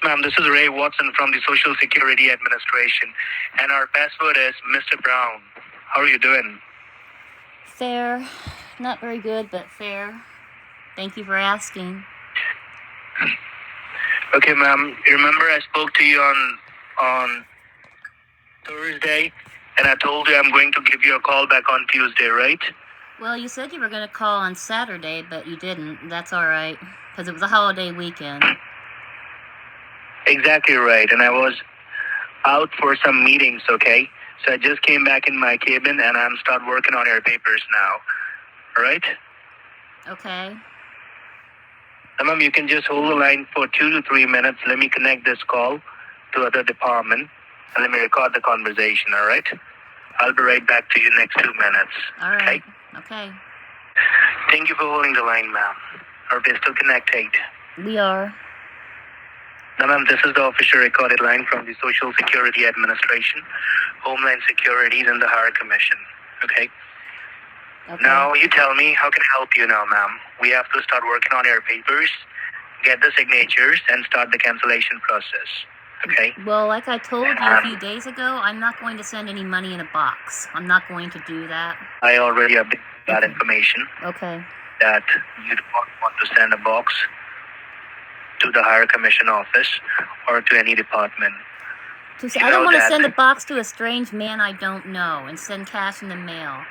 ma'am. This is Ray Watson from the Social Security Administration, and our password is Mr. Brown. How are you doing? Fair. Not very good, but fair. Thank you for asking. Okay, ma'am. You remember I spoke to you on Thursday, and I told you I'm going to give you a call back on Tuesday, right? Well, you said you were going to call on Saturday, but you didn't. That's all right, because it was a holiday weekend. Exactly right, and I was out for some meetings, okay? So I just came back in my cabin, and I'm start working on your papers now, all right? Okay. Ma'am, you can just hold the line for 2 to 3 minutes. Let me connect this call to other department, and let me record the conversation, all right? I'll be right back to you next 2 minutes. All right. Okay. Thank you for holding the line, ma'am. Are we still connected? We are. Now, ma'am, this is the official recorded line from the Social Security Administration, Homeland Securities, and the Higher Commission. Okay? Now, you tell me, how can I help you now, ma'am? We have to start working on your papers, get the signatures, and start the cancellation process. Okay? Well, like I told you a few days ago, I'm not going to send any money in a box. I'm not going to do that. I already updated that information. Okay. That you don't want to send a box to the Higher Commission office or to any department. I don't want to send a box to a strange man I don't know and send cash in the mail.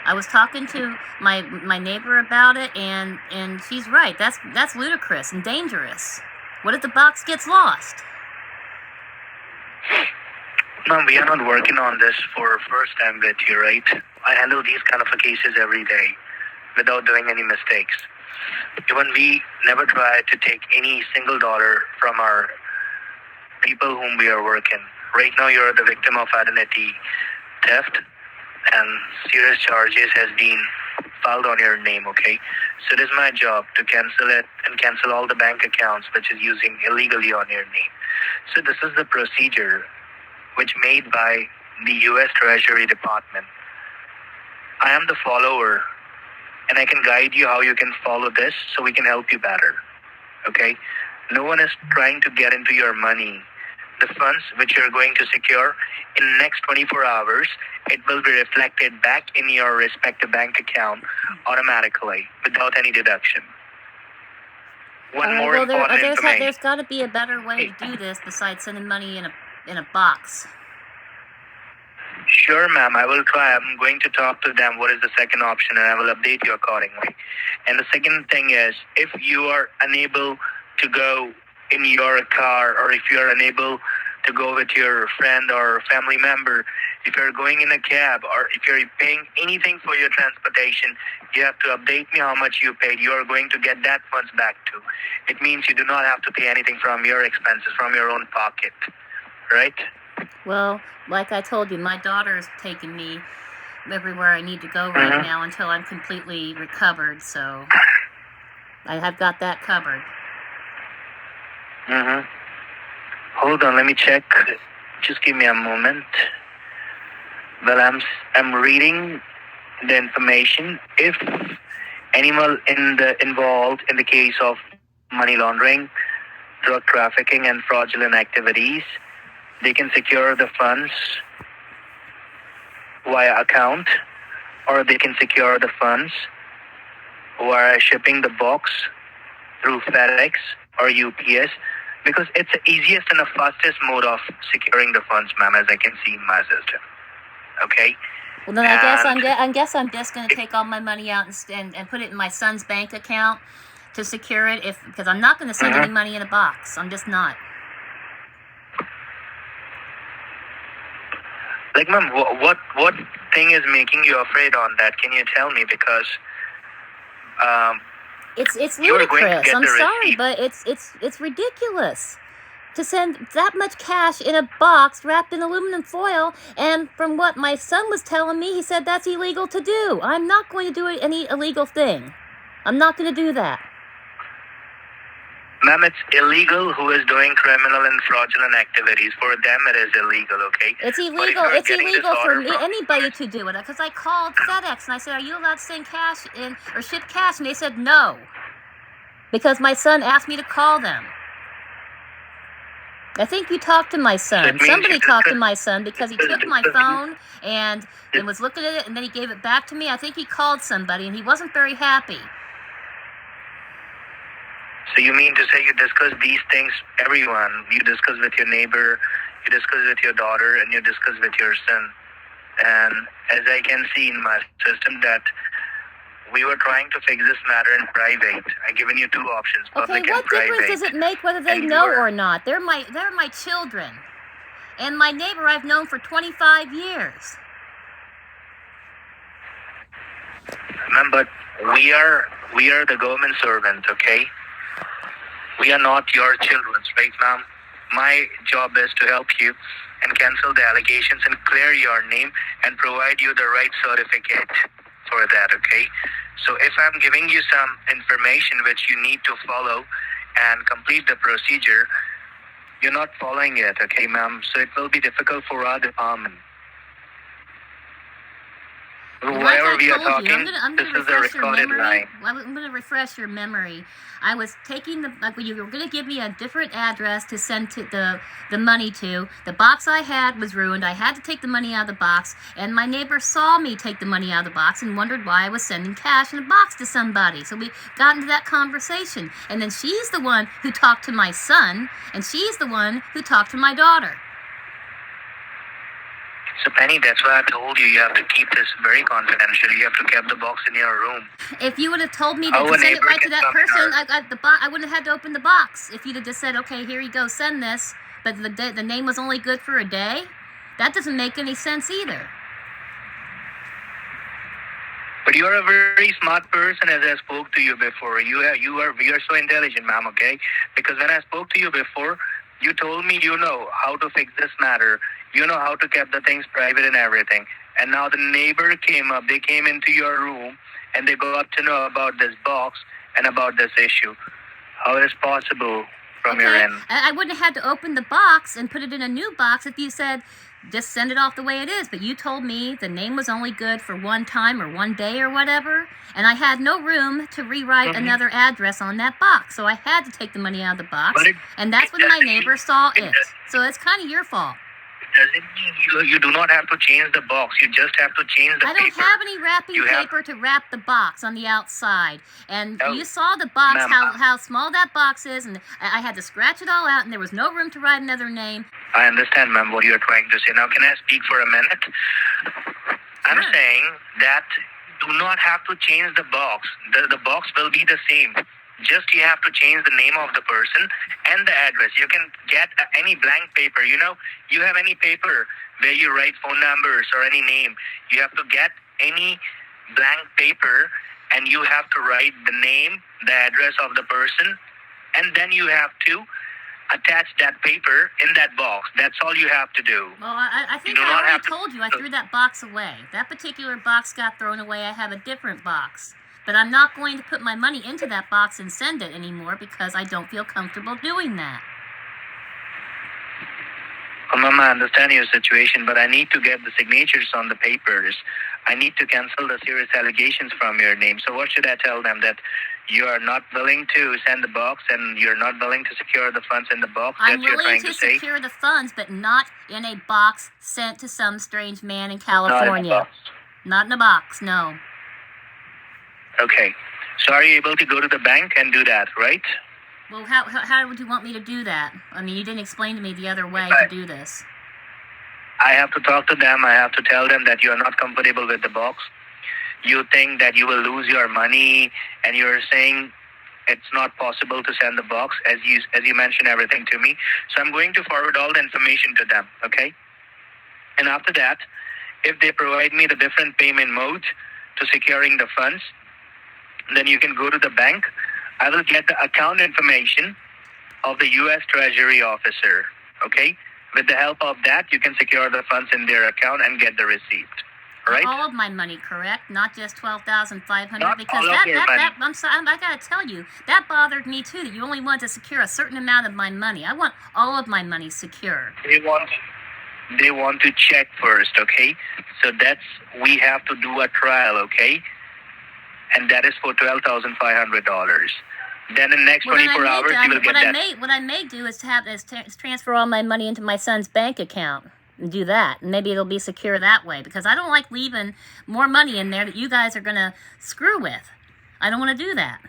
I was talking to my neighbor about it, and she's right. That's ludicrous and dangerous. What if the box gets lost? Ma'am, we are not working on this for first time with you, right? I handle these kind of cases every day without doing any mistakes. Even we never try to take any single dollar from our people whom we are working. Right now, you're the victim of identity theft, and serious charges has been filed on your name, okay? So it is my job to cancel it and cancel all the bank accounts which is using illegally on your name. So this is the procedure which made by the U.S. Treasury Department. I am the follower, and I can guide you how you can follow this so we can help you better, okay? No one is trying to get into your money. The funds which you're going to secure in the next 24 hours, it will be reflected back in your respective bank account automatically without any deduction. There's got to be a better way to do this besides sending money in a box. Sure, ma'am, I will try. I'm going to talk to them what is the second option, and I will update you accordingly. And the second thing is, if you are unable to go in your car, or if you are unable to go with your friend or family member, if you're going in a cab, or if you're paying anything for your transportation, you have to update me how much you paid. You are going to get that funds back too. It means you do not have to pay anything from your expenses, from your own pocket, right? Well, like I told you, my daughter is taking me everywhere I need to go right now until I'm completely recovered, so I have got that covered. Hold on, let me check. Just give me a moment. Well, I'm reading the information. If animal involved in the case of money laundering, drug trafficking, and fraudulent activities, they can secure the funds via account, or they can secure the funds via shipping the box through FedEx or UPS, because it's the easiest and the fastest mode of securing the funds, ma'am, as I can see in my system. Okay? Well, then I guess I'm just going to take all my money out and put it in my son's bank account to secure it, because I'm not going to send any money in a box. I'm just not. Like, ma'am, what thing is making you afraid on that? Can you tell me? Because it's ludicrous. I'm sorry, but it's ridiculous to send that much cash in a box wrapped in aluminum foil. And from what my son was telling me, he said that's illegal to do. I'm not going to do any illegal thing. I'm not going to do that. Ma'am, it's illegal who is doing criminal and fraudulent activities. For them, it is illegal, okay? It's illegal. It's illegal for anybody to do it. Because I called FedEx and I said, "Are you allowed to send cash in or ship cash?" And they said no, because my son asked me to call them. I think you talked to my son. Somebody talked to my son because he took my phone and was looking at it, and then he gave it back to me. I think he called somebody, and he wasn't very happy. So you mean to say you discuss these things, everyone? You discuss with your neighbor, you discuss with your daughter, and you discuss with your son. And as I can see in my system that we were trying to fix this matter in private. I've given you two options, public and private. Okay, what difference does it make whether they know or not? They're my children. And my neighbor I've known for 25 years. Ma'am, but we are the government servants, okay? We are not your children, right, ma'am? My job is to help you and cancel the allegations and clear your name and provide you the right certificate for that, okay? So if I'm giving you some information which you need to follow and complete the procedure, you're not following it, okay, ma'am? So it will be difficult for our department. Whenever we are talking, this is the recorded line. I'm going to refresh your memory. I was taking you were going to give me a different address to send to the money to. The box I had was ruined. I had to take the money out of the box, and my neighbor saw me take the money out of the box and wondered why I was sending cash in a box to somebody. So we got into that conversation, and then she's the one who talked to my son, and she's the one who talked to my daughter. So Penny, that's why I told you have to keep this very confidential. You have to keep the box in your room. If you would have told me to send it right to that person, I wouldn't have had to open the box. If you'd have just said, okay, here you go, send this, but the name was only good for a day, that doesn't make any sense either. But you are a very smart person, as I spoke to you before. We are so intelligent, ma'am, okay? Because when I spoke to you before, you told me you know how to fix this matter. You know how to keep the things private and everything. And now the neighbor came up. They came into your room and they got to know about this box and about this issue. How is possible from your end? I wouldn't have had to open the box and put it in a new box if you said, just send it off the way it is. But you told me the name was only good for one time or one day or whatever. And I had no room to rewrite another address on that box. So I had to take the money out of the box. And that's when my neighbor saw it. So it's kind of your fault. Doesn't mean you do not have to change the box. You just have to change the paper. I don't have any wrapping paper to wrap the box on the outside. And you saw the box, how small that box is, and I had to scratch it all out, and there was no room to write another name. I understand, ma'am, what you're trying to say. Now, can I speak for a minute? Sure. I'm saying that do not have to change the box. The box will be the same. Just you have to change the name of the person and the address. You can get any blank paper. You have any paper where you write phone numbers or any name. You have to get any blank paper and you have to write the name, the address of the person, and then you have to attach that paper in that box. That's all you have to do. Well, I think I already told you I threw that box away. That particular box got thrown away. I have a different box. But I'm not going to put my money into that box and send it anymore because I don't feel comfortable doing that. Well, Mama, I understand your situation, but I need to get the signatures on the papers. I need to cancel the serious allegations from your name. So what should I tell them? That you are not willing to send the box and you're not willing to secure the funds in the box? I'm willing to secure the funds, but not in a box sent to some strange man in California. Not in a box, no. Okay. So are you able to go to the bank and do that, right? Well, how would you want me to do that? I mean, you didn't explain to me the other way to do this. I have to talk to them. I have to tell them that you are not comfortable with the box. You think that you will lose your money, and you're saying it's not possible to send the box, as you mentioned everything to me. So I'm going to forward all the information to them, okay? And after that, if they provide me the different payment modes to securing the funds, then you can go to the bank. I will get the account information of the U.S. Treasury officer, okay? With the help of that, you can secure the funds in their account and get the receipt, right? All of my money, correct? Not just $12,500? Because I'm sorry, I got to tell you, that bothered me too, that you only wanted to secure a certain amount of my money. I want all of my money secure. They want to check first, okay? So we have to do a trial, okay? And that is for $12,500. Then in the next 24 hours, you will get that. What I may do is transfer all my money into my son's bank account and do that. And maybe it'll be secure that way, because I don't like leaving more money in there that you guys are going to screw with. I don't want to do that.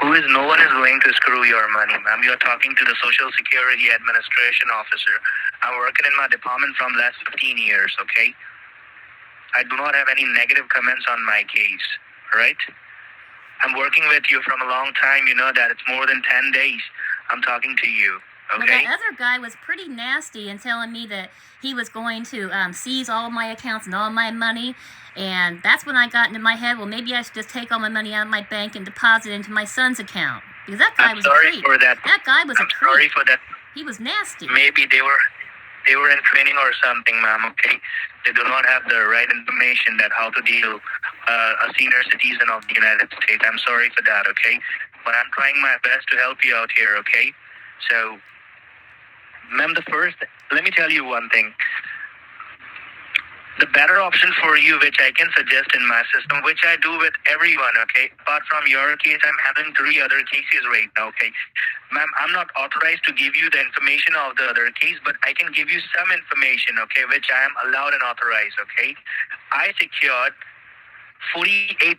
No one is going to screw your money, ma'am. You're talking to the Social Security Administration officer. I'm working in my department from last 15 years, okay? I do not have any negative comments on my case, right? I'm working with you from a long time. You know that it's more than 10 days I'm talking to you, okay? Well, that other guy was pretty nasty in telling me that he was going to seize all my accounts and all my money. And that's when I got into my head, well, maybe I should just take all my money out of my bank and deposit it into my son's account. Because that guy was a creep. For that. That guy was a creep. Sorry for that. He was nasty. Maybe they were in training or something, ma'am, okay? They do not have the right information that how to deal a senior citizen of the United States. I'm sorry for that, okay? But I'm trying my best to help you out here, okay? So, ma'am, let me tell you one thing. The better option for you, which I can suggest in my system, which I do with everyone, okay? Apart from your case, I'm handling 3 other cases right now, okay? Ma'am, I'm not authorized to give you the information of the other case, but I can give you some information, okay, which I am allowed and authorized, okay? I secured $48,500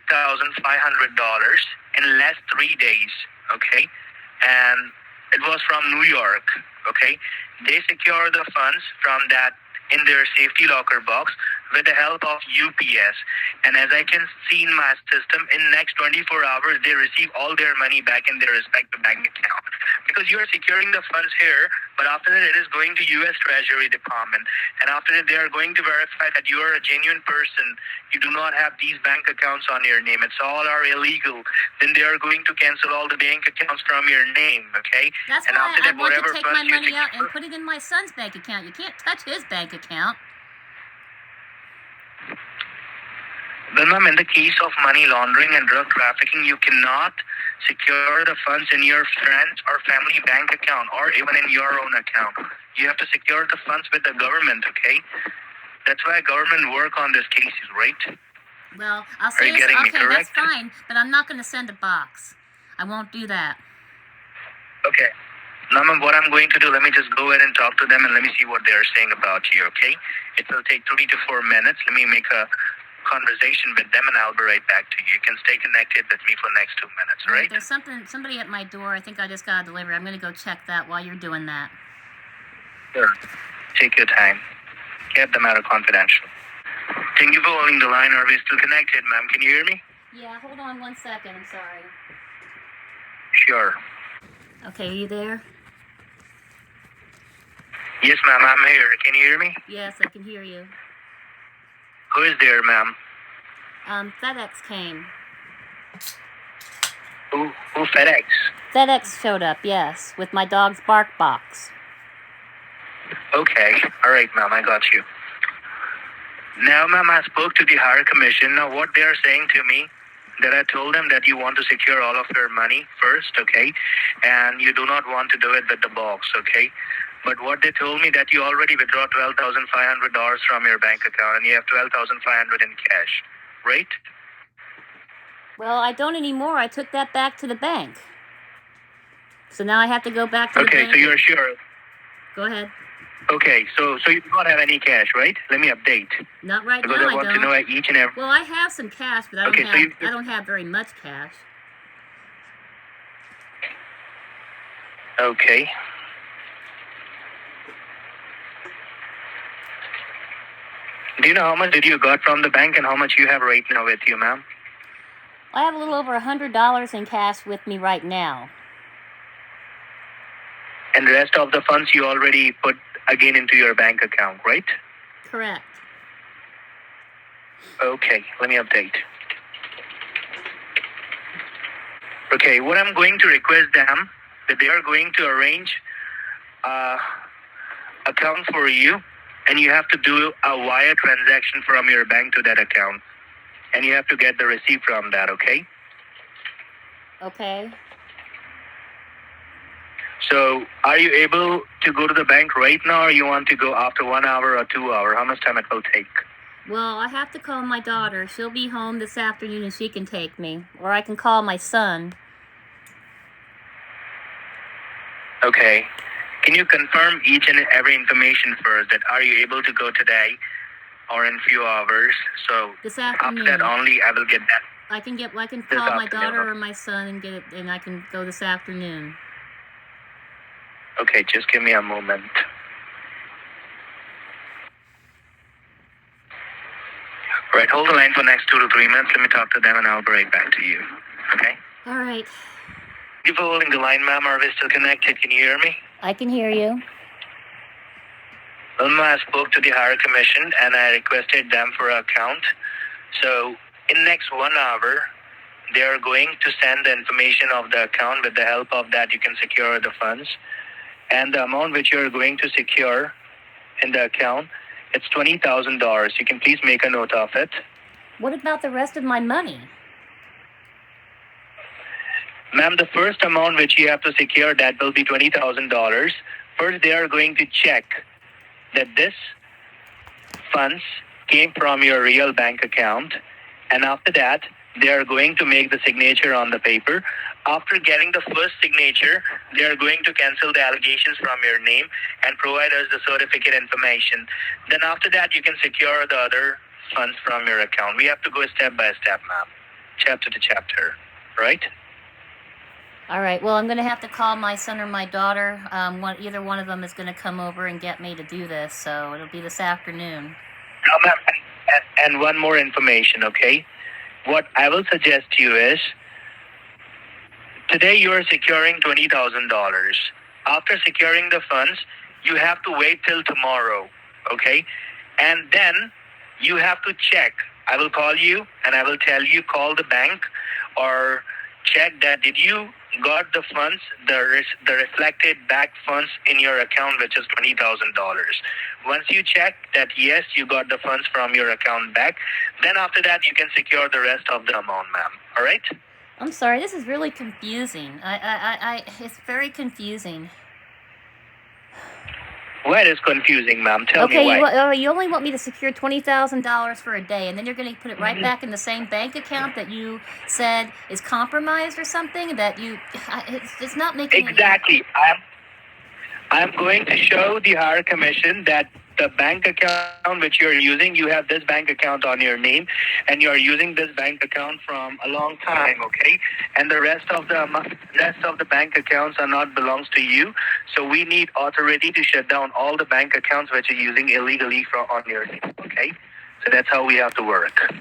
in less 3 days, okay? And it was from New York, okay? They secure the funds from that in their safety locker box with the help of UPS. And as I can see in my system, in next 24 hours, they receive all their money back in their respective bank account. Because you are securing the funds here, but after that, it is going to U.S. Treasury Department. And after that, they are going to verify that you are a genuine person. You do not have these bank accounts on your name. It's all are illegal. Then they are going to cancel all the bank accounts from your name, okay? That's and why after I that, want to take my money secure, out and put it in my son's bank account. You can't touch his bank account. Well, ma'am, in the case of money laundering and drug trafficking, you cannot secure the funds in your friend's or family bank account or even in your own account. You have to secure the funds with the government, okay? That's why government work on these cases, right? Well, I'll say this, okay, that's fine, but I'm not going to send a box. I won't do that. Okay. Now, ma'am, what I'm going to do, let me just go ahead and talk to them and let me see what they're saying about you, okay? It will take 3 to 4 minutes. Let me make a conversation with them and I'll be right back to you. You can stay connected with me for the next 2 minutes, right? There's somebody at my door. I think I just got a delivery. I'm going to go check that while you're doing that. Sure. Take your time. Keep the matter confidential. Thank you for holding the line. Are we still connected, ma'am? Can you hear me? Yeah, hold on 1 second. I'm sorry. Sure. Okay, are you there? Yes, ma'am, I'm here. Can you hear me? Yes, I can hear you. Who is there, ma'am? FedEx came. Who FedEx? FedEx showed up, yes, with my dog's bark box. Okay. All right, ma'am, I got you. Now, ma'am, I spoke to the higher commission. Now, what they are saying to me, that I told them that you want to secure all of your money first, okay? And you do not want to do it with the box, okay? But what they told me that you already withdraw $12,500 from your bank account and you have $12,500 in cash, right? Well, I don't anymore. I took that back to the bank. So now I have to go back to the bank. Okay, so you're sure? Go ahead. Okay, so you do not have any cash, right? Let me update. Not right because now, I want to know each and every... Well, I have some cash, but I don't have very much cash. Okay. Do you know how much did you got from the bank and how much you have right now with you, ma'am? I have a little over $100 in cash with me right now. And the rest of the funds you already put again into your bank account, right? Correct. Okay, let me update. Okay, what I'm going to request them, that they are going to arrange account for you, and you have to do a wire transaction from your bank to that account. And you have to get the receipt from that, okay? Okay. So, are you able to go to the bank right now, or you want to go after 1 hour or 2 hours? How much time it will take? Well, I have to call my daughter. She'll be home this afternoon and she can take me. Or I can call my son Okay. Can you confirm each and every information first? That are you able to go today or in few hours? So this afternoon. After that only, I will get that. I can call my daughter or my son and get it, and I can go this afternoon. Okay, just give me a moment. Right, hold the line for next 2 to 3 minutes. Let me talk to them and I'll be right back to you. Okay? All right. Thank you for holding the line, ma'am. Are we still connected? Can you hear me? I can hear you. Well, I spoke to the higher commission and I requested them for an account. So in next 1 hour, they are going to send the information of the account. With the help of that, you can secure the funds. And the amount which you are going to secure in the account, it's $20,000. You can please make a note of it. What about the rest of my money? Ma'am, the first amount which you have to secure, that will be $20,000. First, they are going to check that this funds came from your real bank account. And after that, they are going to make the signature on the paper. After getting the first signature, they are going to cancel the allegations from your name and provide us the certificate information. Then after that, you can secure the other funds from your account. We have to go step by step, ma'am. Chapter to chapter, right? All right. Well, I'm going to have to call my son or my daughter. Either one of them is going to come over and get me to do this, so it'll be this afternoon. No, ma'am. And one more information, okay? What I will suggest to you is, today you are securing $20,000. After securing the funds, you have to wait till tomorrow, okay? And then you have to check. I will call you and I will tell you, call the bank or check that did you got the funds, the reflected back funds in your account, which is $20,000. Once you check that yes, you got the funds from your account back, then after that you can secure the rest of the amount, ma'am. All right? I'm sorry, this is really confusing. It's very confusing. What is confusing, ma'am? Tell me why. Okay, you only want me to secure $20,000 for a day, and then you're going to put it right back in the same bank account that you said is compromised or something? It's not making exactly. I'm going to show the higher commission that the bank account which you're using, you have this bank account on your name, and you're using this bank account from a long time, okay? And the rest of the bank accounts are not belongs to you. So we need authority to shut down all the bank accounts which you're using illegally on your name, okay? So that's how we have to work.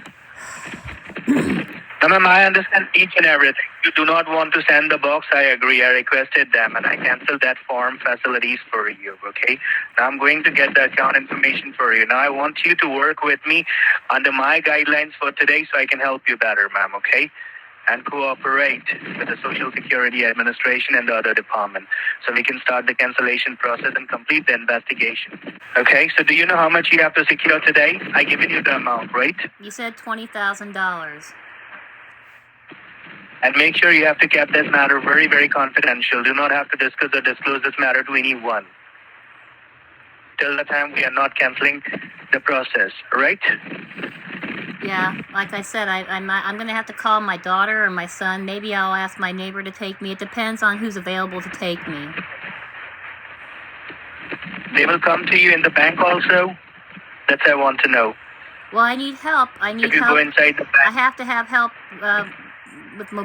Now, ma'am, I understand each and everything. You do not want to send the box. I agree. I requested them and I canceled that form facilities for you, okay? Now I'm going to get the account information for you. Now I want you to work with me under my guidelines for today so I can help you better, ma'am, okay? And cooperate with the Social Security Administration and the other department so we can start the cancellation process and complete the investigation. Okay, so do you know how much you have to secure today? I given you the amount, right? You said $20,000. And make sure you have to keep this matter very, very confidential. Do not have to discuss or disclose this matter to anyone till the time we are not canceling the process, right? Yeah, like I said, I'm going to have to call my daughter or my son. Maybe I'll ask my neighbor to take me. It depends on who's available to take me. They will come to you in the bank also? That's what I want to know. Well, I need help. If you go inside the bank. I have to have help.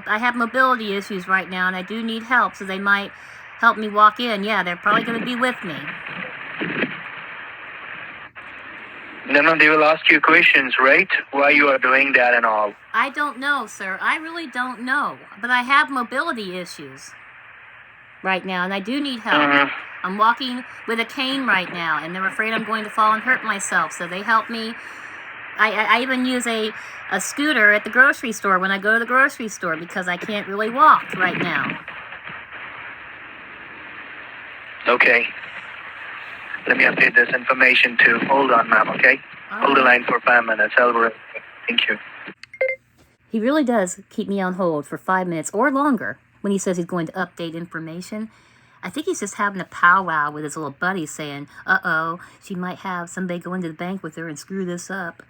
I have mobility issues right now, and I do need help, so they might help me walk in. Yeah, they're probably going to be with me. No, they will ask you questions, right? Why you are doing that and all. I don't know, sir. I really don't know. But I have mobility issues right now, and I do need help. Mm-hmm. I'm walking with a cane right now, and they're afraid I'm going to fall and hurt myself, so they help me. I even use a scooter at the grocery store when I go to the grocery store because I can't really walk right now. Okay. Let me update this information too. Hold on, ma'am, okay? Hold the line for 5 minutes. Thank you. He really does keep me on hold for 5 minutes or longer when he says he's going to update information. I think he's just having a powwow with his little buddy saying, uh-oh, she might have somebody go into the bank with her and screw this up.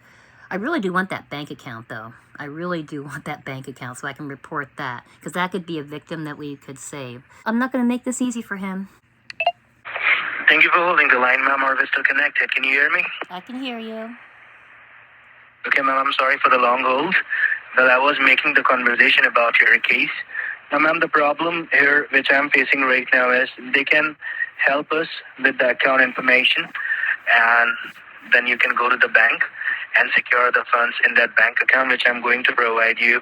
I really do want that bank account, though. I really do want that bank account so I can report that, because that could be a victim that we could save. I'm not going to make this easy for him. Thank you for holding the line, ma'am. Are we still connected? Can you hear me? I can hear you. Okay, ma'am, I'm sorry for the long hold. Well, I was making the conversation about your case. Now, ma'am, the problem here which I'm facing right now is they can help us with the account information, and then you can go to the bank and secure the funds in that bank account, which I'm going to provide you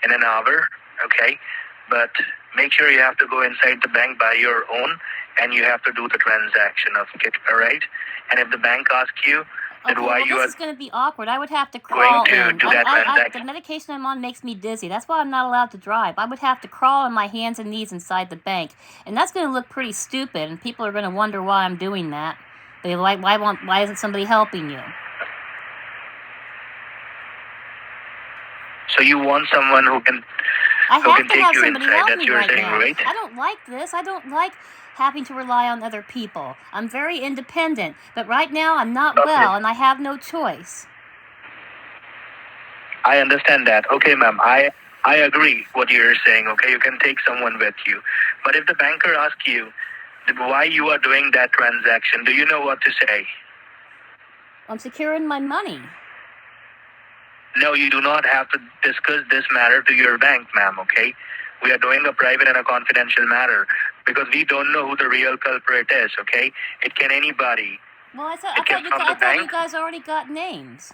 in an hour, okay? But make sure you have to go inside the bank by your own, and you have to do the transaction of it, all right? And if the bank asks you, Okay, well, this is going to be awkward. I would have to crawl in. The medication I'm on makes me dizzy. That's why I'm not allowed to drive. I would have to crawl on my hands and knees inside the bank. And that's going to look pretty stupid, and people are going to wonder why I'm doing that. They're like, why isn't somebody helping you? So you want someone who can take you inside. That's your thing, right? I don't like this. I don't like having to rely on other people. I'm very independent, but right now I'm not well, and I have no choice. I understand that. Okay, ma'am. I agree what you're saying. Okay, you can take someone with you. But if the banker asks you why you are doing that transaction, do you know what to say? I'm securing my money. No, you do not have to discuss this matter to your bank, ma'am, okay? We are doing a private and a confidential matter because we don't know who the real culprit is, okay? It can anybody. Well, I thought you guys already got names.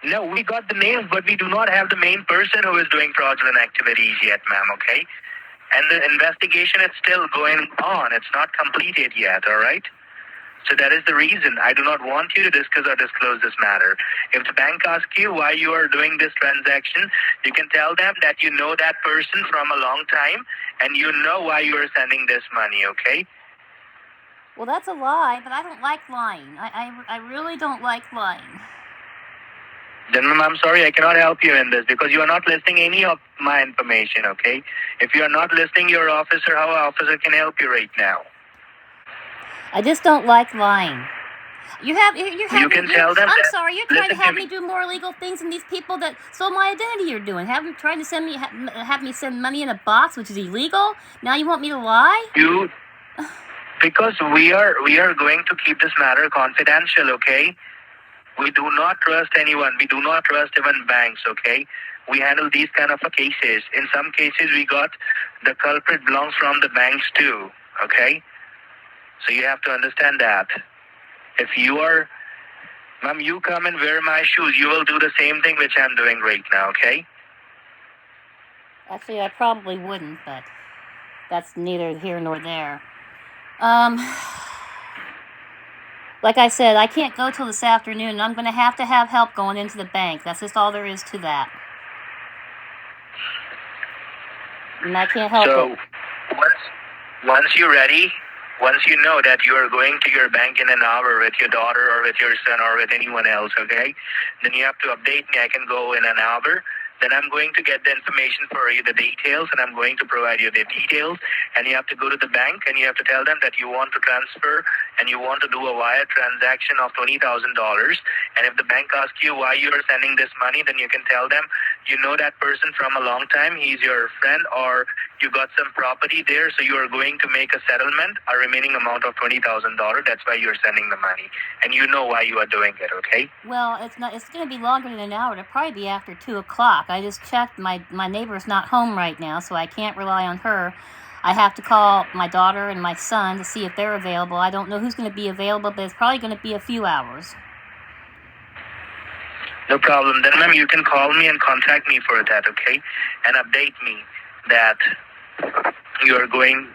No, we got the names, but we do not have the main person who is doing fraudulent activities yet, ma'am, okay? And the investigation is still going on. It's not completed yet, all right? So that is the reason I do not want you to discuss or disclose this matter. If the bank asks you why you are doing this transaction, you can tell them that you know that person from a long time and you know why you are sending this money, okay? Well, that's a lie, but I don't like lying. I really don't like lying. Then, ma'am, I'm sorry, I cannot help you in this because you are not listing any of my information, okay? If you are not listing your officer, how an officer can help you right now? I just don't like lying. You can tell them. I'm sorry, you're trying to have me do more illegal things than these people that stole my identity are doing. Trying to have me send money in a box, which is illegal. Now you want me to lie? Because we are going to keep this matter confidential, okay? We do not trust anyone. We do not trust even banks, okay? We handle these kind of cases. In some cases, we got the culprit belongs from the banks too, okay? So you have to understand that. If you are, ma'am, you come and wear my shoes, you will do the same thing which I'm doing right now, okay? Actually, I probably wouldn't, but that's neither here nor there. Like I said, I can't go till this afternoon, and I'm going to have help going into the bank. That's just all there is to that. And I can't help it. Once you're ready, once you know that you are going to your bank in an hour with your daughter or with your son or with anyone else, okay, then you have to update me. I can go in an hour. Then I'm going to get the information for you, the details, and I'm going to provide you the details. And you have to go to the bank and you have to tell them that you want to transfer and you want to do a wire transaction of $20,000. And if the bank asks you why you are sending this money, then you can tell them you know that person from a long time. He's your friend, or you got some property there, so you are going to make a settlement, a remaining amount of $20,000. That's why you're sending the money, and you know why you are doing it. Okay? Well, it's not. It's going to be longer than an hour. It'll probably be after 2:00. I just checked. My neighbor's not home right now, so I can't rely on her. I have to call my daughter and my son to see if they're available. I don't know who's going to be available, but it's probably going to be a few hours. No problem. Then, ma'am, you can call me and contact me for that, okay? And update me that you are going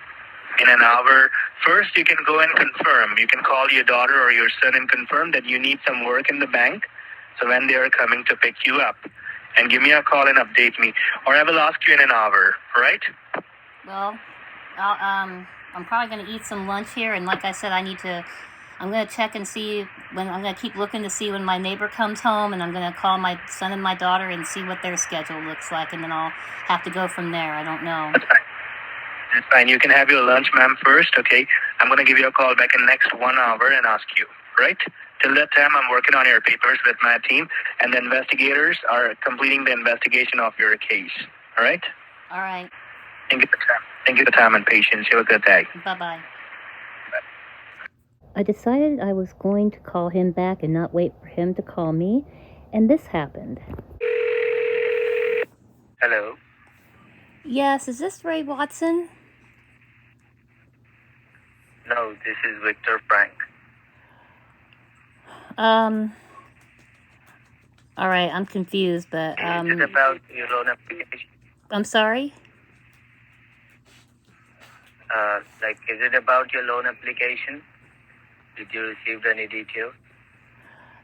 in an hour. First, you can go and confirm. You can call your daughter or your son and confirm that you need some work in the bank. So when they are coming to pick you up, and give me a call and update me. Or I will ask you in an hour, right? Well, I'm probably going to eat some lunch here. And like I said, I'm going to check and see I'm going to keep looking to see when my neighbor comes home, and I'm going to call my son and my daughter and see what their schedule looks like, and then I'll have to go from there. I don't know. That's fine. You can have your lunch, ma'am, first, okay? I'm going to give you a call back in the next 1 hour and ask you, right? Till that time, I'm working on your papers with my team, and the investigators are completing the investigation of your case. All right? All right. Thank you for time. Thank you for time and patience. You have a good day. Bye-bye. I decided I was going to call him back and not wait for him to call me, and this happened. Hello? Yes, is this Ray Watson? No, this is Victor Frank. All right, I'm confused, but, Is it about your loan application? I'm sorry? Is it about your loan application? Did you receive any details?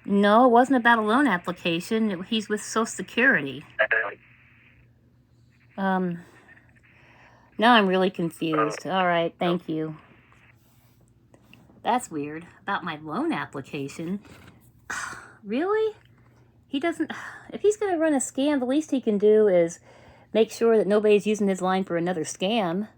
No, it wasn't about a loan application. He's with Social Security. Now I'm really confused. All right, thank you. That's weird. About my loan application? Really? He doesn't... If he's going to run a scam, the least he can do is make sure that nobody's using his line for another scam.